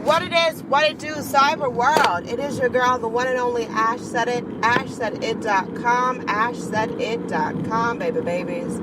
What it is, what it do, cyber world. It is your girl, the one and only Ash Said It, ashsaidit.com, ashsaidit.com, babies.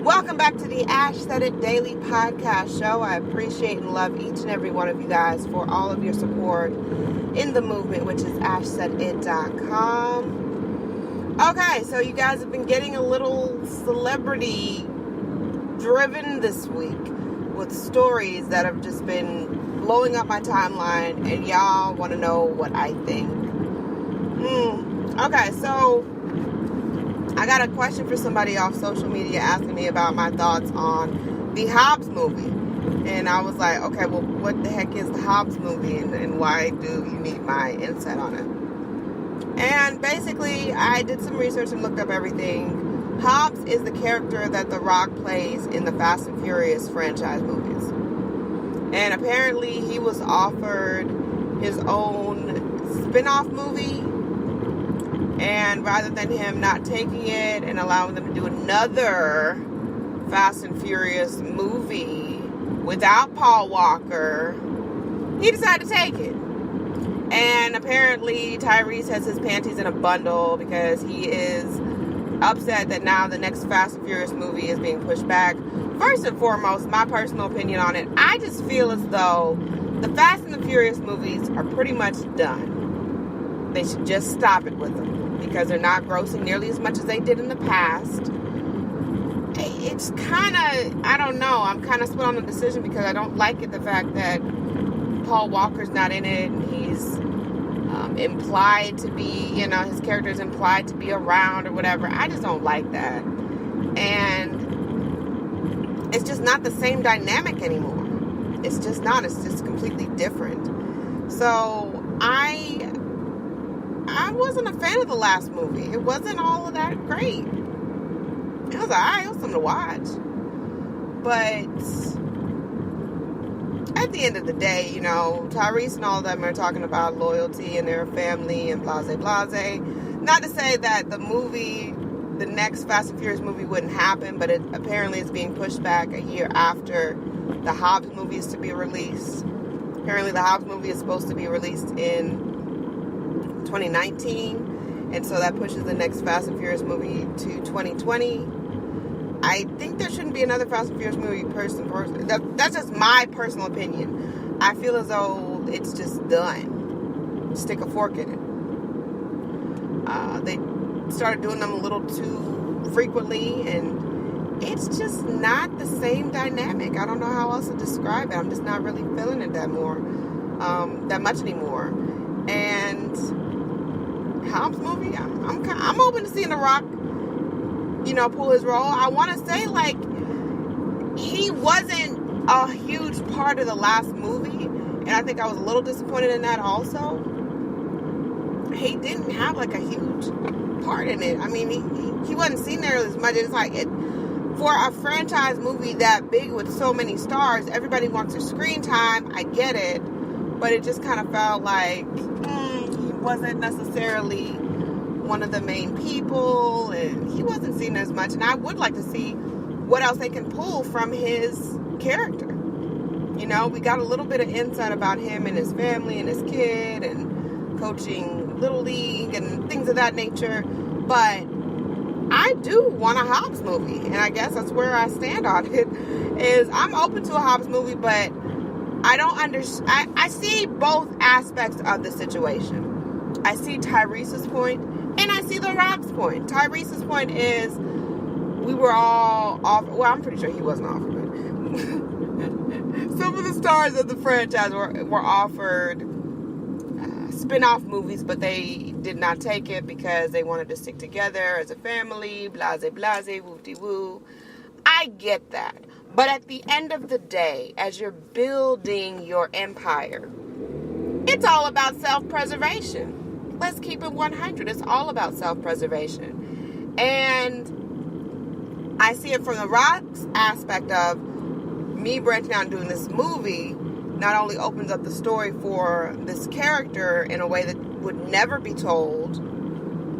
Welcome back to the Ash Said It Daily Podcast Show. I appreciate and love each and every one of you guys for all of your support in the movement, which is ashsaidit.com. Okay, so you guys have been getting a little celebrity driven this week with stories that have just been blowing up my timeline, and y'all want to know what I think. Okay, so I got a question for somebody off social media asking me about my thoughts on the Hobbs movie. And I was like, okay, well, what the heck is the Hobbs movie, and why do you need my insight on it? And basically, I did some research and looked up everything. Hobbs is the character that The Rock plays in the Fast and Furious franchise movies. And apparently he was offered his own spin-off movie. And rather than him not taking it and allowing them to do another Fast and Furious movie without Paul Walker, he decided to take it. And apparently Tyrese has his panties in a bundle because he is upset that now the next Fast and Furious movie is being pushed back. First and foremost, my personal opinion on it, I just feel as though the Fast and the Furious movies are pretty much done. They should just stop it with them because they're not grossing nearly as much as they did in the past. It's kind of, I don't know, I'm kind of split on the decision because I don't like it, the fact that Paul Walker's not in it, and he's implied to be, his character is implied to be around or whatever. I just don't like that. And it's just not the same dynamic anymore. It's just not. It's just completely different. So I wasn't a fan of the last movie. It wasn't all of that great. It was alright. It was something to watch. But at the end of the day, Tyrese and all of them are talking about loyalty and their family and blase blase. Not to say that the next Fast and Furious movie wouldn't happen, but apparently it's being pushed back a year after the Hobbs movie is to be released. Apparently the Hobbs movie is supposed to be released in 2019, and so that pushes the next Fast and Furious movie to 2020. I think there shouldn't be another Fast and Furious movie That's just my personal opinion. I feel as though it's just done. Stick a fork in it. They started doing them a little too frequently, and it's just not the same dynamic. I don't know how else to describe it. I'm just not really feeling it that much anymore. And Hobbs movie, I'm open to seeing The Rock, pull his role. I want to say, he wasn't a huge part of the last movie, and I think I was a little disappointed in that also. He didn't have, a huge part in it. I mean, he wasn't seen there as much. It's for a franchise movie that big with so many stars, everybody wants their screen time. I get it, but it just kind of felt like he wasn't necessarily one of the main people, and he wasn't seen as much. And I would like to see what else they can pull from his character. We got a little bit of insight about him and his family and his kid and coaching Little League and things of that nature, but I do want a Hobbs movie, and I guess that's where I stand on it, is I'm open to a Hobbs movie, but I don't understand. I see both aspects of the situation. I see Tyrese's point, and I see The Rock's point. Tyrese's point is we were all offered, well, I'm pretty sure he wasn't offered, but some of the stars of the franchise were offered spin-off movies, but they did not take it because they wanted to stick together as a family, blase blase, whoop-de-woo. I get that. But at the end of the day, as you're building your empire, it's all about self-preservation. Let's keep it 100. It's all about self-preservation. And I see it from The Rock's aspect of me branching out and doing this movie. Not only opens up the story for this character in a way that would never be told,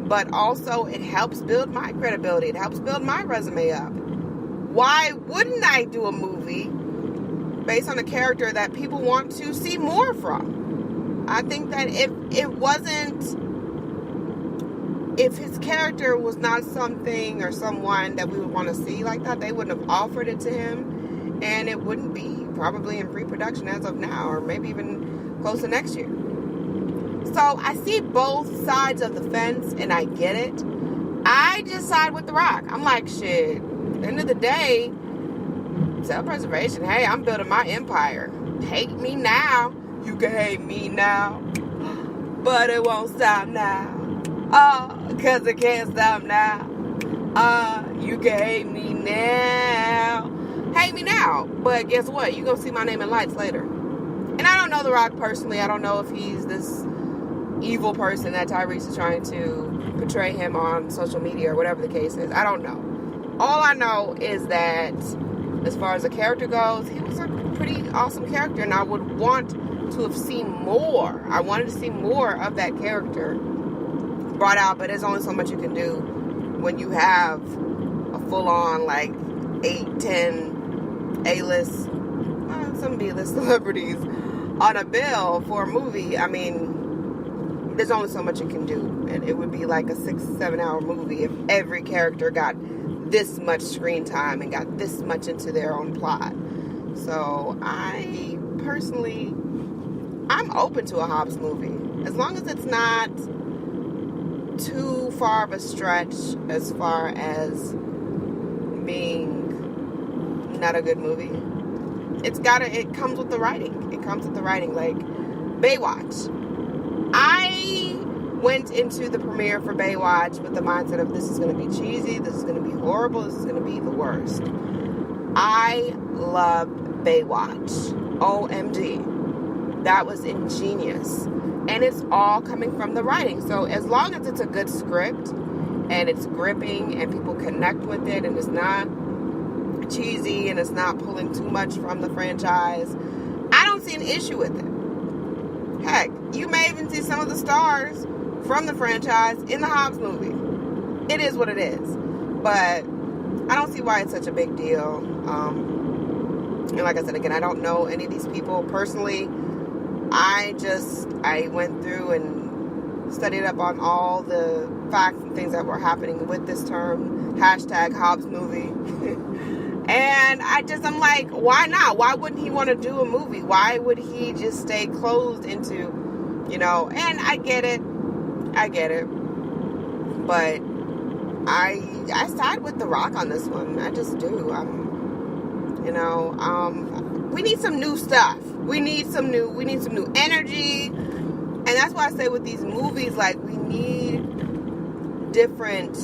but also it helps build my credibility. It helps build my resume up. Why wouldn't I do a movie based on a character that people want to see more from. I think that if his character was not something or someone that we would want to see like that, they wouldn't have offered it to him, and it wouldn't be probably in pre-production as of now, or maybe even close to next year. So I see both sides of the fence, and I get it. I just side with The Rock. I'm like, shit, at the end of the day, self-preservation. Hey, I'm building my empire. Hate me now. You can hate me now, but it won't stop now. Cause it can't stop now. You can hate me now. Hate me now. But guess what? You're gonna see my name in lights later. And I don't know The Rock personally. I don't know if he's this evil person that Tyrese is trying to portray him on social media or whatever the case is. I don't know. All I know is that as far as the character goes, he was a pretty awesome character, and I would want to have seen more. I wanted to see more of that character brought out, but there's only so much you can do when you have a full-on, like, 8, 10 A-list, some B-list celebrities on a bill for a movie. I mean, there's only so much you can do, and it would be like a 6-7 hour movie if every character got this much screen time and got this much into their own plot. So I personally, I'm open to a Hobbs movie, as long as it's not too far of a stretch as far as being not a good movie. It comes with the writing. It comes with the writing. Like Baywatch. I went into the premiere for Baywatch with the mindset of this is going to be cheesy, this is going to be horrible, this is going to be the worst. I love Baywatch. OMG. That was ingenious. And it's all coming from the writing. So as long as it's a good script and it's gripping and people connect with it and it's not cheesy and it's not pulling too much from the franchise, I don't see an issue with it. Heck, you may even see some of the stars from the franchise in the Hobbs movie. It is what it is. But I don't see why it's such a big deal. And like I said, again, I don't know any of these people personally. I went through and studied up on all the facts and things that were happening with this term, #Hobbs Movie. And I'm like, why not? Why wouldn't he want to do a movie? Why would he just stay closed into, and I get it. But I side with The Rock on this one. I just do. We need some new stuff. We need some new energy. And that's why I say with these movies, like, we need different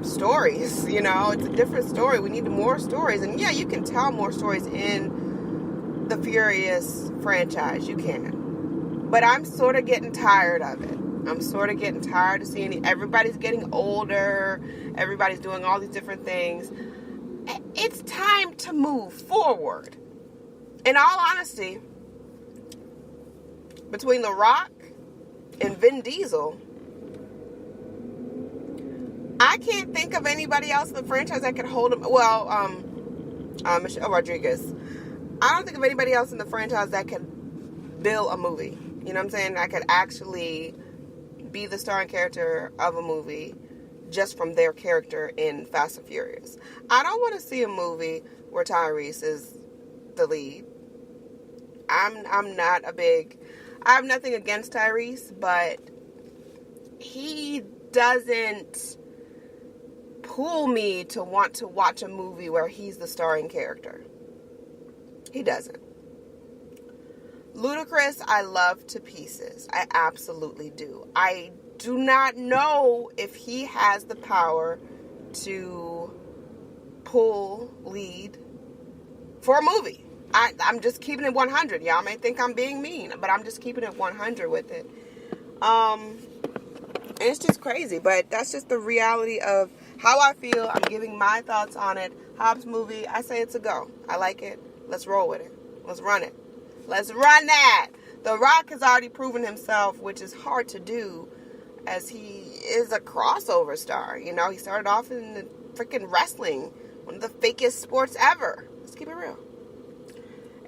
stories, it's a different story. We need more stories. And yeah, you can tell more stories in the Furious franchise. You can. But I'm sort of getting tired of it. I'm sort of getting tired of seeing everybody's getting older. Everybody's doing all these different things. It's time to move forward. In all honesty, between The Rock and Vin Diesel, I can't think of anybody else in the franchise that could hold him. Well, Michelle Rodriguez. I don't think of anybody else in the franchise that could build a movie. You know what I'm saying? That could actually be the starring character of a movie just from their character in Fast and Furious. I don't want to see a movie where Tyrese is the lead. I'm not a big... I have nothing against Tyrese, but he doesn't pull me to want to watch a movie where he's the starring character. He doesn't. Ludacris, I love to pieces. I absolutely do. I do not know if he has the power to pull lead for a movie. I'm just keeping it 100. Y'all may think I'm being mean, but I'm just keeping it 100 with it. And it's just crazy, but that's just the reality of how I feel. I'm giving my thoughts on it. Hobbs Movie, I say it's a go. I like it. Let's roll with it. Let's run it. Let's run that. The Rock has already proven himself, which is hard to do, as he is a crossover star. He started off in the freaking wrestling, one of the fakest sports ever. Let's keep it real.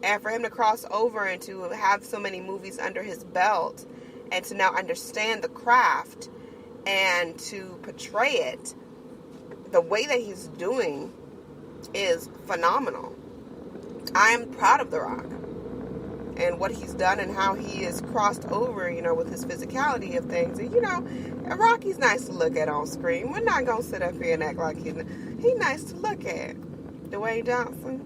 And for him to cross over and to have so many movies under his belt and to now understand the craft and to portray it the way that he's doing is phenomenal. I am proud of The Rock and what he's done and how he has crossed over, you know, with his physicality of things. And, you know, Rocky's nice to look at on screen. We're not going to sit up here and act like he's nice to look at. Dwayne Johnson.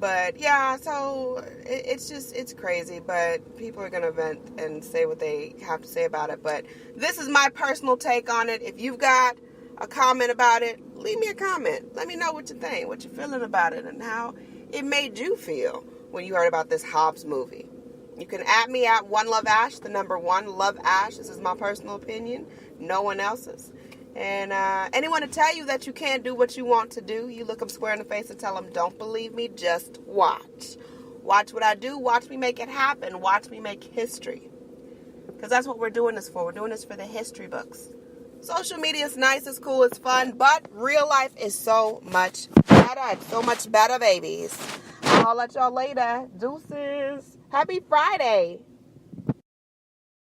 But, yeah, so it's crazy. But people are going to vent and say what they have to say about it. But this is my personal take on it. If you've got a comment about it, leave me a comment. Let me know what you think, what you're feeling about it, and how it made you feel when you heard about this Hobbs movie. You can at me at OneLoveAsh, the number 1 Love Ash. This is my personal opinion, no one else's. And anyone to tell you that you can't do what you want to do, you look them square in the face and tell them, don't believe me, just watch. Watch what I do. Watch me make it happen. Watch me make history. Because that's what we're doing this for. We're doing this for the history books. Social media is nice, it's cool, it's fun, but real life is so much better. It's so much better, babies. I'll let y'all later. Deuces. Happy Friday.